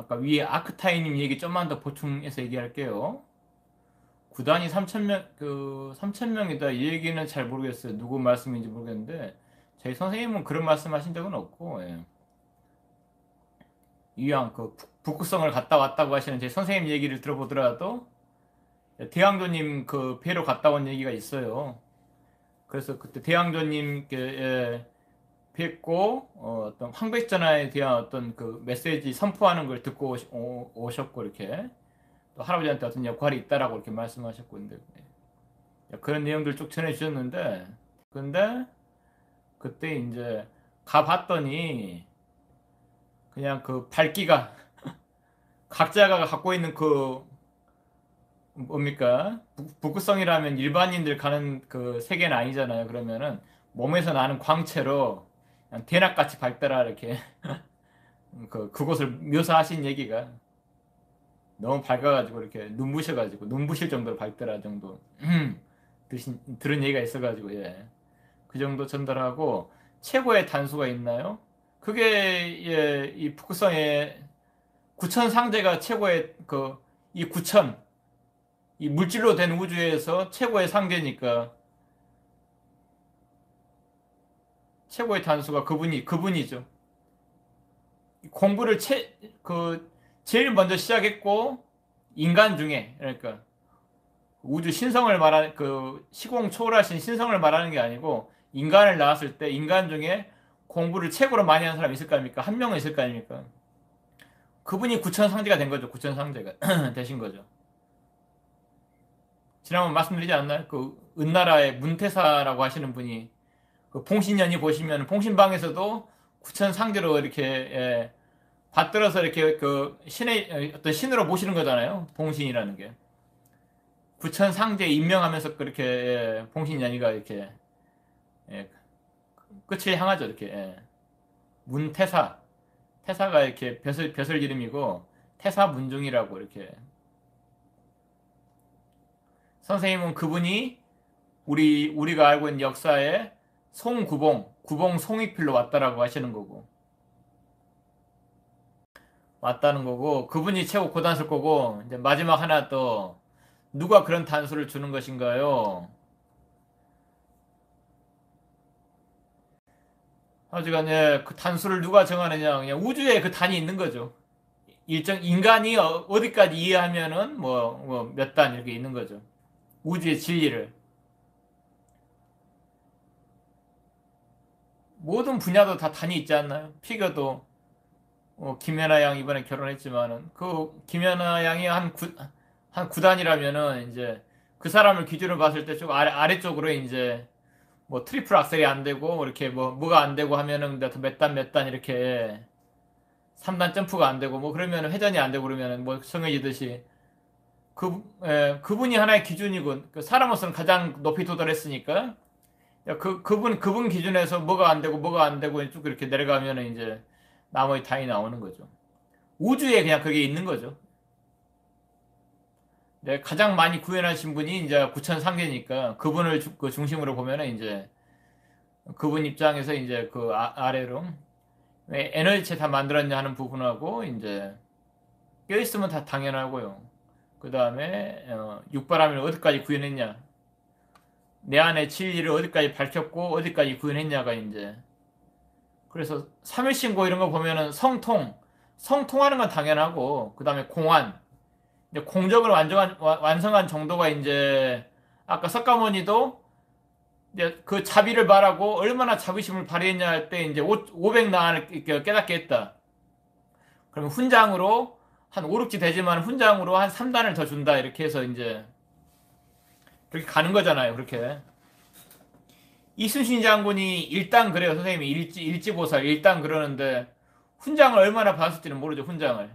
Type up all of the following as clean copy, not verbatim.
아까 위에 아크타이님 얘기 좀만 더 보충해서 얘기할게요. 구단이 3,000명, 3,000명이다. 이 얘기는 잘 모르겠어요. 누구 말씀인지 모르겠는데, 저희 선생님은 그런 말씀 하신 적은 없고, 예. 이왕 북극성을 갔다 왔다고 하시는 제 선생님 얘기를 들어보더라도, 대왕조님 배로 갔다 온 얘기가 있어요. 그래서 그때 대왕조님께, 뵙고, 어떤 황백전화에 대한 어떤 메시지 선포하는 걸 듣고 오셨고, 이렇게. 또 할아버지한테 어떤 역할이 있다라고 이렇게 말씀하셨고, 근데, 그런 내용들 쭉 전해주셨는데, 근데, 그때 이제 가봤더니, 그냥 밝기가, 각자가 갖고 있는 뭡니까? 북극성이라면 일반인들 가는 세계는 아니잖아요. 그러면은, 몸에서 나는 광채로, 그냥 대낮같이 밝더라, 이렇게. 그곳을 묘사하신 얘기가 너무 밝아가지고, 이렇게 눈부셔가지고, 눈부실 정도로 밝더라 정도. 들은 얘기가 있어가지고, 예. 그 정도 전달하고, 최고의 단수가 있나요? 그게, 예, 이 북극성의 구천 상제가 최고의, 이 구천, 이 물질로 된 우주에서 최고의 상제니까, 최고의 단수가 그분이죠. 공부를 제일 먼저 시작했고, 인간 중에, 그러니까, 우주 신성을 말하는, 시공 초월하신 신성을 말하는 게 아니고, 인간을 낳았을 때, 인간 중에 공부를 최고로 많이 한 사람이 있을 거 아닙니까? 한 명은 있을 거 아닙니까? 그분이 구천 상제가 된 거죠. 구천 상제가 되신 거죠. 지난번 말씀드리지 않나요? 은나라의 문태사라고 하시는 분이 봉신연이 보시면 봉신방에서도 구천 상제로 이렇게 받들어서 이렇게 신의 어떤 신으로 모시는 거잖아요. 봉신이라는 게 구천 상제 임명하면서 그렇게 봉신연이가 이렇게 예, 끝을 향하죠. 이렇게 문태사 태사가 이렇게 벼슬 이름이고 태사문중이라고 이렇게 선생님은 그분이 우리가 알고 있는 역사에 구봉 송익필로 왔다라고 하시는 거고, 왔다는 거고, 그분이 최고 고단수일 거고, 이제 마지막 하나 또, 누가 그런 단수를 주는 것인가요? 하여간, 예, 그 단수를 누가 정하느냐, 그냥 우주에 그 단이 있는 거죠. 인간이 어디까지 이해하면은, 몇 단 이렇게 있는 거죠. 우주의 진리를. 모든 분야도 다 단이 있지 않나요? 피겨도, 김연아 양 이번에 결혼했지만은 김연아 양이 한 9단이라면은 이제 그 사람을 기준으로 봤을 때 좀 아래쪽으로 이제 뭐 트리플 악셀이 안 되고 뭐 이렇게 뭐가 안 되고 하면은 몇 단 이렇게 3단 점프가 안 되고 뭐 그러면은 회전이 안 되고 그러면은 뭐 성해지듯이 그분이 하나의 기준이고 그 사람으로서는 가장 높이 도달했으니까 그분 기준에서 뭐가 안 되고 쭉 이렇게 내려가면은 이제 나머지 단이 나오는 거죠. 우주에 그냥 그게 있는 거죠. 네, 가장 많이 구현하신 분이 이제 구천상계니까 그분을 중심으로 보면은 이제 그분 입장에서 이제 아래로 왜 에너지체 다 만들었냐 하는 부분하고 이제 껴있으면 다 당연하고요. 그 다음에 육바람을 어디까지 구현했냐, 내 안의 진리를 어디까지 밝혔고 어디까지 구현했냐가 이제 그래서 삼일신고 이런 거 보면은 성통하는 건 당연하고 그 다음에 공안 이제 공적을 완성한 정도가 이제 아까 석가모니도 이제 그 자비를 바라고 얼마나 자비심을 발휘했냐 할 때 이제 500나를 깨닫게 했다. 그러면 훈장으로 한 5, 6지 되지만 훈장으로 한 3단을 더 준다 이렇게 해서 이제 그렇게 가는 거잖아요. 그렇게 이순신 장군이 일단 그래요. 선생님이 일지보살 일단 그러는데 훈장을 얼마나 받았을지는 모르죠. 훈장을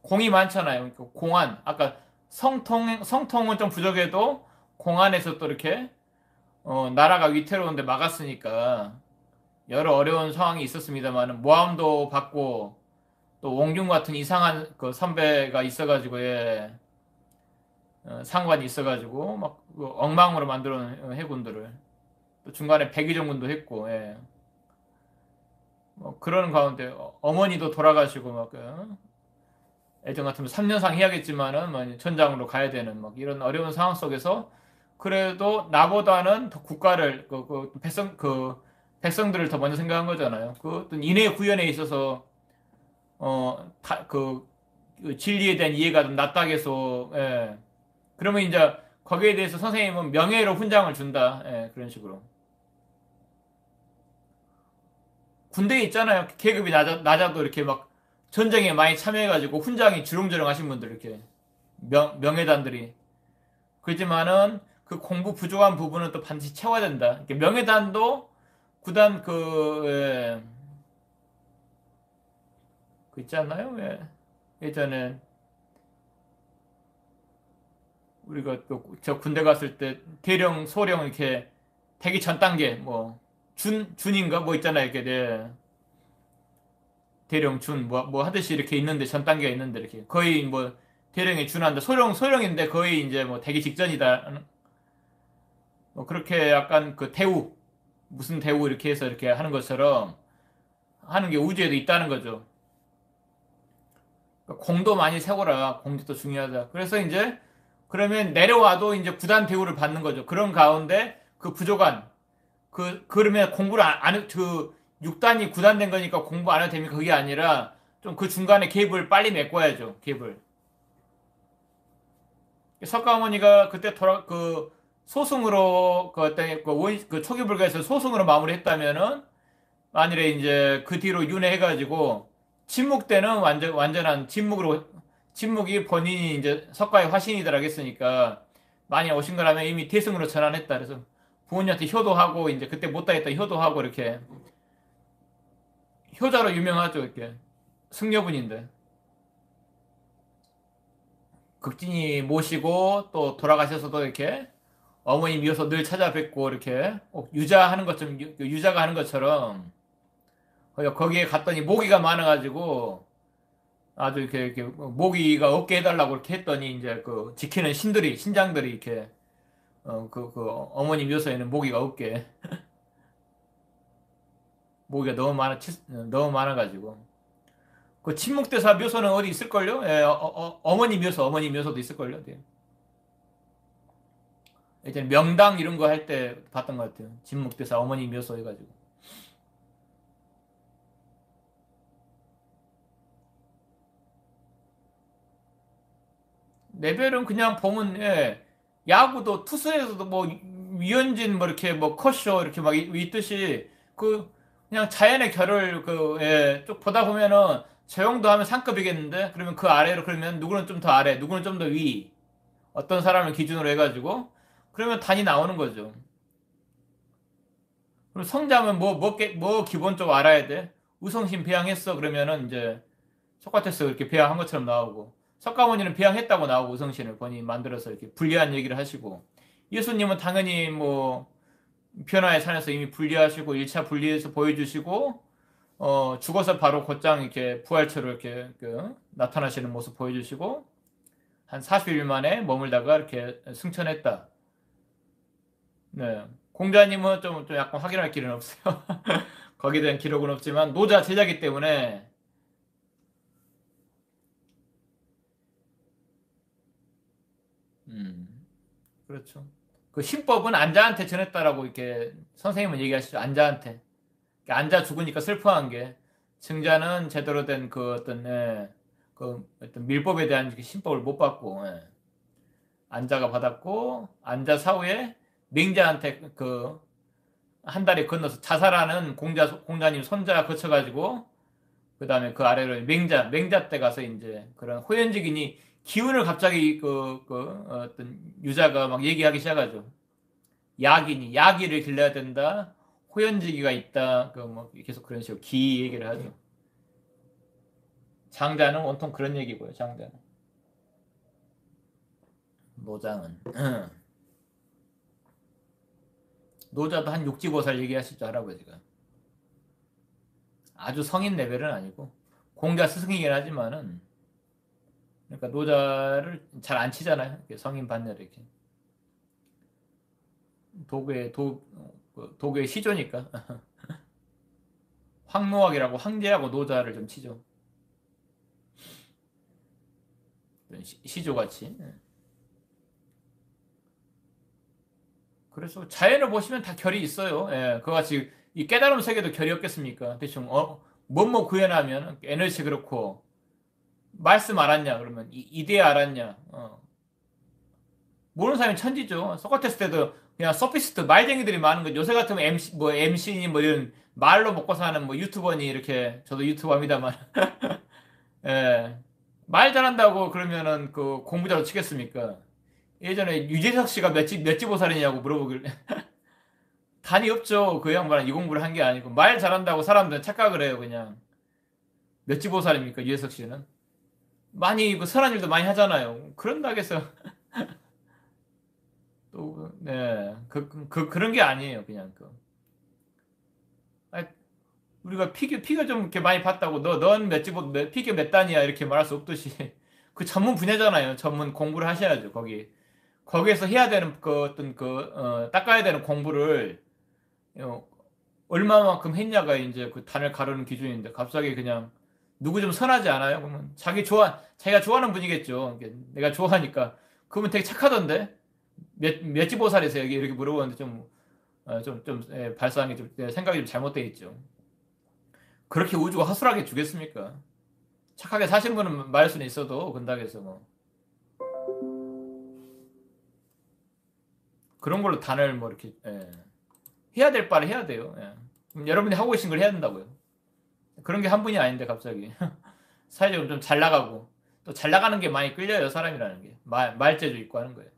공이 많잖아요. 그러니까 공안 아까 성통은 좀 부족해도 공안에서 또 이렇게 나라가 위태로운데 막았으니까 여러 어려운 상황이 있었습니다만 모함도 받고 또 원균 같은 이상한 그 선배가 있어가지고 상관이 있어가지고 막그 엉망으로 만들어 놓은 해군들을 또 중간에 백의정군도 했고 뭐 그런 가운데 어머니도 돌아가시고 막 예전 같으면 3년상 해야겠지만은 뭐 전장으로 가야 되는 막 이런 어려운 상황 속에서 그래도 나보다는 더 국가를 백성들을 더 먼저 생각한 거잖아요. 그 어떤 인해 구현에 있어서 그 진리에 대한 이해가 좀 낮다 해서 예. 그러면 이제 거기에 대해서 선생님은 명예로 훈장을 준다. 예, 그런 식으로. 군대에 있잖아요. 계급이 낮아도 이렇게 막 전쟁에 많이 참여해가지고 훈장이 주렁주렁 하신 분들 이렇게 명예단들이. 그렇지만은 그 공부 부족한 부분은 또 반드시 채워야 된다. 이렇게 명예단도 구단 그 있지 않나요? 예. 예전에 우리가 또 저 군대 갔을 때 대령, 소령 이렇게 되기 전 단계 뭐 준인가 뭐 있잖아요. 이렇게 네. 대령 준 뭐 하듯이 이렇게 있는데 전 단계가 있는데 이렇게 거의 뭐 대령에 준한다. 소령인데 거의 이제 뭐 되기 직전이다. 뭐 그렇게 약간 그 대우 무슨 대우 이렇게 해서 이렇게 하는 것처럼 하는 게 우주에도 있다는 거죠. 그러니까 공도 많이 세워라. 공도 중요하다. 그래서 이제 그러면 내려와도 이제 구단 대우를 받는 거죠. 그런 가운데 그 부족한 그러면 공부를 그 6단이 9단 된 거니까 공부 안 해도 됩니까? 그게 아니라 좀 그 중간에 갭을 빨리 메꿔야죠. 갭을. 석가모니가 그때 소승으로 그 어떤 그 초기 불가에서 소승으로 마무리했다면은 만일에 이제 그 뒤로 윤회해가지고 침묵 때는 완전한 침묵이 본인이 이제 석가의 화신이더라 했으니까 많이 오신 거라면 이미 대승으로 전환했다. 그래서 부모님한테 효도하고 이제 그때 못다 했다 효도하고 이렇게 효자로 유명하죠. 이렇게 승려분인데 극진이 모시고 또 돌아가셔서도 이렇게 어머니 미어서 늘 찾아뵙고 이렇게 유자하는 것처럼 유자가 하는 것처럼 거기에 갔더니 모기가 많아가지고 아주 이렇게 모기가 없게 해달라고 이렇게 했더니 이제 그 지키는 신장들이 이렇게 그 어머니 묘소에는 모기가 없게 모기가 너무 많아가지고 그 침묵대사 묘소는 어디 있을걸요? 예, 어머니 묘소도 있을걸요. 네. 예전에 명당 이런 거 할 때 봤던 것 같아요. 침묵대사 어머니 묘소 해가지고. 레벨은 그냥 보면 예, 야구도 투수에서도 뭐 유현진 뭐 이렇게 뭐 컷쇼 이렇게 막 있듯이 그 그냥 자연의 결을 쭉 보다 보면은 저 정도 하면 상급이겠는데 그러면 그 아래로 그러면 누구는 좀 더 아래 누구는 좀 더 위 어떤 사람을 기준으로 해가지고 그러면 단이 나오는 거죠. 그리고 성자면 뭐 기본적으로 알아야 돼? 우성신 배양했어 그러면은 이제 소크라테스 이렇게 배양한 것처럼 나오고 석가모니는 배양했다고 나오고 우성신을 본인이 만들어서 이렇게 불리한 얘기를 하시고 예수님은 당연히 뭐 변화의 산에서 이미 분리하시고 1차 분리해서 보여주시고 죽어서 바로 곧장 이렇게 부활처로 이렇게 나타나시는 모습 보여주시고 한 40일 만에 머물다가 이렇게 승천했다. 네. 공자님은 좀 약간 확인할 길은 없어요. 거기에 대한 기록은 없지만 노자 제자기 때문에 그렇죠. 그 신법은 안자한테 전했다라고 이렇게 선생님은 얘기하시죠. 안자한테. 그러니까 안자 죽으니까 슬퍼한 게 승자는 제대로 된 그 그 어떤 밀법에 대한 신법을 못 받고 예. 안자가 받았고 안자 사후에 맹자한테 그 한 달에 건너서 자살하는 공자님 손자 거쳐가지고 그 다음에 그 아래로 맹자 때 가서 이제 그런 호연직인이 기운을 갑자기 어떤 유자가 막 얘기하기 시작하죠. 야기를 길러야 된다. 호연지기가 있다. 그 뭐 계속 그런 식으로 기 얘기를 하죠. 장자는 온통 그런 얘기고요. 장자는 노장은 노자도 한 육지보살 얘기하실 줄 할아버지가 아주 성인 레벨은 아니고 공자 스승이긴 하지만은 그러니까 노자를 잘 안 치잖아요. 성인 반열에 이렇게 도구의 시조니까 황노학이라고 황제하고 노자를 좀 치죠. 시조같이. 그래서 자연을 보시면 다 결이 있어요. 예, 그같이 이 깨달음 세계도 결이 없겠습니까? 대충 뭐뭐 구현하면 에너지 그렇고 말씀 알았냐 그러면 이데 알았냐. 모르는 사람이 천지죠. 소크라테스 때도 그냥 소피스트 말쟁이들이 많은 거죠. 요새 같으면 MC니 뭐 이런 말로 먹고 사는 뭐 유튜버니 이렇게 저도 유튜버입니다만 예. 말 잘한다고 그러면은 그 공부 잘로 치겠습니까? 예전에 유재석 씨가 몇지 보살이냐고 물어보길 단이 없죠. 그 양반은 이 공부를 한 게 아니고 말 잘한다고 사람들은 착각을 해요. 그냥 몇지 보살입니까? 유재석 씨는 많이 그 선한 일도 많이 하잖아요. 그런다고 해서 또 네. 그런 게 아니에요. 그냥 아니, 우리가 피겨 좀 이렇게 많이 봤다고 넌 피겨 몇 단이야 이렇게 말할 수 없듯이 그 전문 분야잖아요. 전문 공부를 하셔야죠. 거기에서 해야 되는 그 어떤 닦아야 되는 공부를 어, 얼마만큼 했냐가 이제 그 단을 가르는 기준인데 갑자기 그냥 누구 좀 선하지 않아요? 그러면 자기가 좋아하는 분이겠죠. 내가 좋아하니까 그분 되게 착하던데 몇지 보살에서 여기 이렇게 물어보는데 발상이 좀 생각이 좀 잘못돼 있죠. 그렇게 우주가 허술하게 주겠습니까? 착하게 사시는 분은 말할 수는 있어도 근당에서 뭐 그런 걸로 단을 뭐 이렇게 해야 될 바를 해야 돼요. 예. 그럼 여러분이 하고 계신 걸 해야 된다고요. 그런 게 한 분이 아닌데 갑자기 사회적으로 좀 잘 나가고 또 잘 나가는 게 많이 끌려요 사람이라는 게 말재주 있고 하는 거예요.